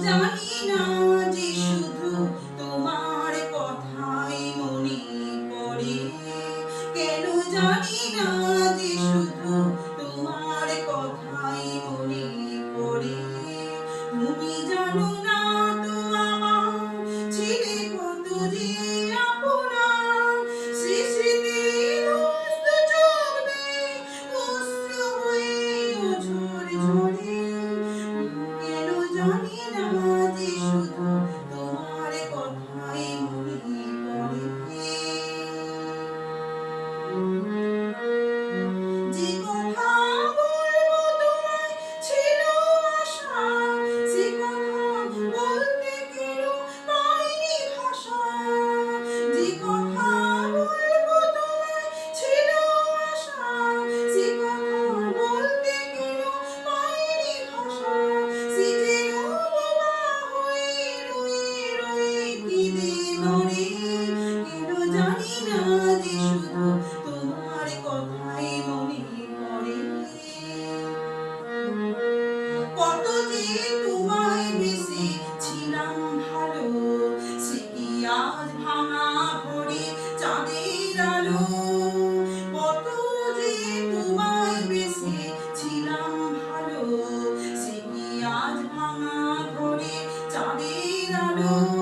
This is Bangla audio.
জানি না যে শুধু তোমার কথাই মনে পড়ে, কেন জানি না যে শুধু তোমার কথাই মনে পড়ে। তুমি জানো না তো আমার ছেলে কত যে আপনা, শিশিরের উস্ত চোখ বেয়ে অশ্রু হয়ে ঝরে ঝরে। কেন জানি না যে শুধু তোমার কথাই মনে পড়ে। যে কথা বলবো তোমায় ছিল আশা, সে কথা বলতে কেন পাইনি ভাষা। যে কথা বলবো তোমায় ছিল আশা, সে কথা বলতে কেন পাইনি ভাষা। সে যেন বোবা হয়ে রয়ে রয়ে কেঁদে মরে। কেন জানি না যে শুধু তোমার কথাই মনে পড়ে। কত যে তোমায় বেসেছিলাম ভালো, সে কি আজ ভাঙা ঘরে চাঁদের আলো। কত যে তোমায় বেসেছিলাম ভালো, সে কি আজ ভাঙা ঘরে চাঁদের আলো।